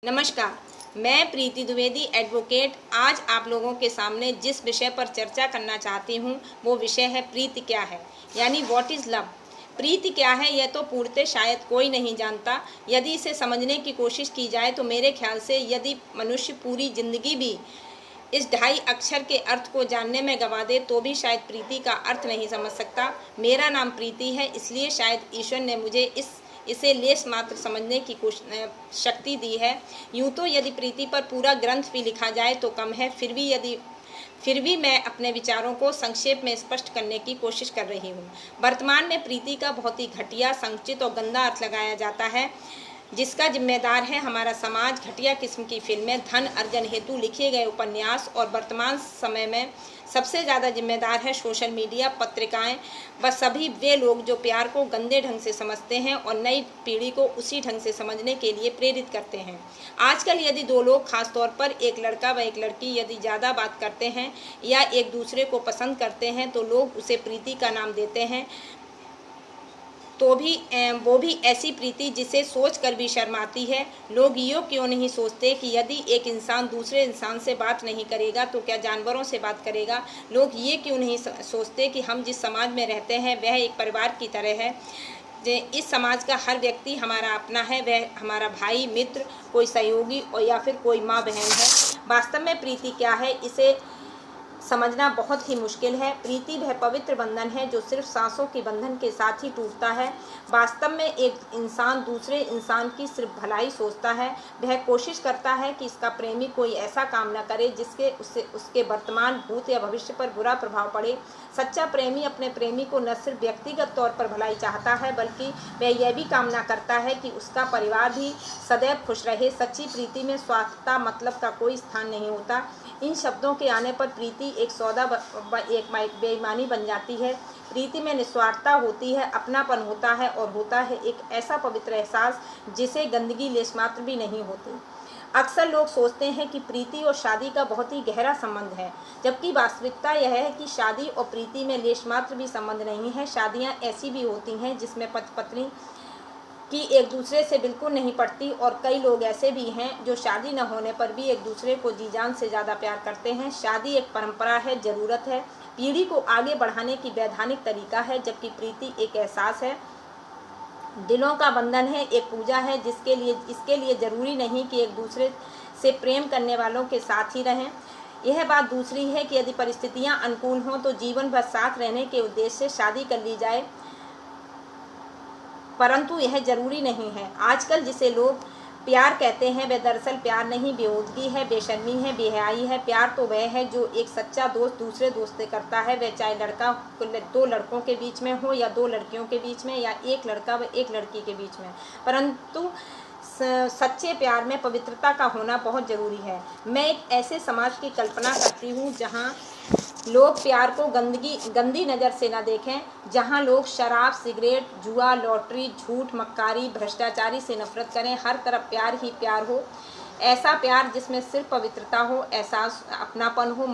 नमस्कार, मैं प्रीति द्विवेदी एडवोकेट आज आप लोगों के सामने जिस विषय पर चर्चा करना चाहती हूँ वो विषय है प्रीति क्या है, यानी व्हाट इज़ लव। प्रीति क्या है यह तो पूर्णतः शायद कोई नहीं जानता। यदि इसे समझने की कोशिश की जाए तो मेरे ख्याल से यदि मनुष्य पूरी जिंदगी भी इस 2.5 अक्षर के अर्थ को जानने में गंवा दे तो भी शायद प्रीति का अर्थ नहीं समझ सकता। मेरा नाम प्रीति है, इसलिए शायद ईश्वर ने मुझे इसे लेस मात्र समझने की शक्ति दी है। यूँ तो यदि प्रीति पर पूरा ग्रंथ भी लिखा जाए तो कम है, फिर भी मैं अपने विचारों को संक्षेप में स्पष्ट करने की कोशिश कर रही हूँ। वर्तमान में प्रीति का बहुत ही घटिया, संकुचित और गंदा अर्थ लगाया जाता है, जिसका जिम्मेदार है हमारा समाज। घटिया किस्म की फिल्में, धन अर्जन हेतु लिखे गए उपन्यास और वर्तमान समय में सबसे ज़्यादा जिम्मेदार है सोशल मीडिया, पत्रिकाएं, व सभी वे लोग जो प्यार को गंदे ढंग से समझते हैं और नई पीढ़ी को उसी ढंग से समझने के लिए प्रेरित करते हैं। आजकल यदि दो लोग, खासतौर पर एक लड़का व एक लड़की, यदि ज़्यादा बात करते हैं या एक दूसरे को पसंद करते हैं तो लोग उसे प्रीति का नाम देते हैं, तो वो भी ऐसी प्रीति जिसे सोच कर भी शर्म आती है। लोग यूँ क्यों नहीं सोचते कि यदि एक इंसान दूसरे इंसान से बात नहीं करेगा तो क्या जानवरों से बात करेगा। लोग ये क्यों नहीं सोचते कि हम जिस समाज में रहते हैं वह एक परिवार की तरह है। इस समाज का हर व्यक्ति हमारा अपना है, वह हमारा भाई, मित्र, कोई सहयोगी और या फिर कोई माँ बहन है। वास्तव में प्रीति क्या है इसे समझना बहुत ही मुश्किल है। प्रीति वह पवित्र बंधन है जो सिर्फ सांसों के बंधन के साथ ही टूटता है। वास्तव में एक इंसान दूसरे इंसान की सिर्फ भलाई सोचता है। वह कोशिश करता है कि इसका प्रेमी कोई ऐसा काम न करे जिसके उसके वर्तमान, भूत या भविष्य पर बुरा प्रभाव पड़े। सच्चा प्रेमी अपने प्रेमी को न सिर्फ व्यक्तिगत तौर पर भलाई चाहता है बल्कि वह यह भी कामना करता है कि उसका परिवार भी सदैव खुश रहे। सच्ची प्रीति में स्वार्थता, मतलब का कोई स्थान नहीं होता। इन शब्दों के आने पर प्रीति एक सौदा एक बेईमानी बन जाती है। प्रीति में निस्वार्थता होती है, अपनापन होता है और होता है एक ऐसा पवित्र एहसास जिसे गंदगी लेश मात्र भी नहीं होती। अक्सर लोग सोचते हैं कि प्रीति और शादी का बहुत ही गहरा संबंध है, जबकि वास्तविकता यह है कि शादी और प्रीति में लेश मात्र भी संबंध नहीं है। शादियां ऐसी भी होती हैं जिसमें पति पत्नी कि एक दूसरे से बिल्कुल नहीं पड़ती, और कई लोग ऐसे भी हैं जो शादी न होने पर भी एक दूसरे को जी जान से ज़्यादा प्यार करते हैं। शादी एक परंपरा है, ज़रूरत है, पीढ़ी को आगे बढ़ाने की वैधानिक तरीका है, जबकि प्रीति एक एहसास है, दिलों का बंधन है, एक पूजा है इसके लिए ज़रूरी नहीं कि एक दूसरे से प्रेम करने वालों के साथ ही रहें। यह बात दूसरी है कि यदि परिस्थितियाँ अनुकूल हों तो जीवन भर साथ रहने के उद्देश्य से शादी कर ली जाए, परंतु यह जरूरी नहीं है। आजकल जिसे लोग प्यार कहते हैं वह दरअसल प्यार नहीं, बेहूदगी है, बेशर्मी है, बेहयाई है। प्यार तो वह है जो एक सच्चा दोस्त दूसरे दोस्त से करता है, वह चाहे दो लड़कों के बीच में हो या दो लड़कियों के बीच में या एक लड़का व एक लड़की के बीच में। परंतु सच्चे प्यार में पवित्रता का होना बहुत ज़रूरी है। मैं एक ऐसे समाज की कल्पना करती हूँ जहाँ लोग प्यार को गंदी नज़र से न देखें, जहां लोग शराब, सिगरेट, जुआ, लॉटरी, झूठ, मक्कारी, भ्रष्टाचारी से नफरत करें। हर तरफ प्यार ही प्यार हो, ऐसा प्यार जिसमें सिर्फ पवित्रता हो, एहसास, अपनापन हो।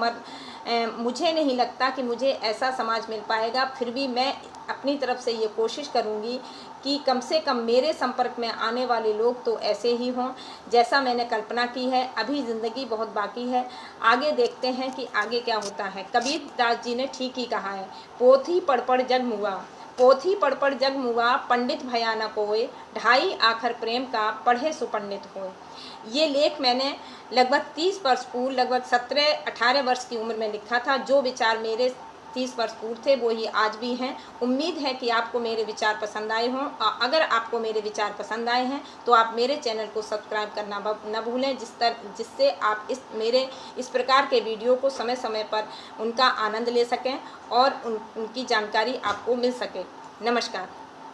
मुझे नहीं लगता कि मुझे ऐसा समाज मिल पाएगा, फिर भी मैं अपनी तरफ से ये कोशिश करूँगी कि कम से कम मेरे संपर्क में आने वाले लोग तो ऐसे ही हों जैसा मैंने कल्पना की है। अभी ज़िंदगी बहुत बाकी है, आगे देखते हैं कि आगे क्या होता है। कबीर दास जी ने ठीक ही कहा है, पोथी पढ़ पढ़ जग मुआ, पोथी पढ़ पढ़ जग मुआ, पंडित भया न कोय, 2.5 आखर प्रेम का पढ़े सुपंडित होए। ये लेख मैंने लगभग 30 वर्ष पूर्व, लगभग 17-18 वर्ष की उम्र में लिखा था। जो विचार मेरे 30 वर्ष पूर्व थे वो ही आज भी हैं। उम्मीद है कि आपको मेरे विचार पसंद आए हों। अगर आपको मेरे विचार पसंद आए हैं तो आप मेरे चैनल को सब्सक्राइब करना न भूलें, जिससे आप मेरे इस प्रकार के वीडियो को समय समय पर उनका आनंद ले सकें और उनकी जानकारी आपको मिल सके। नमस्कार।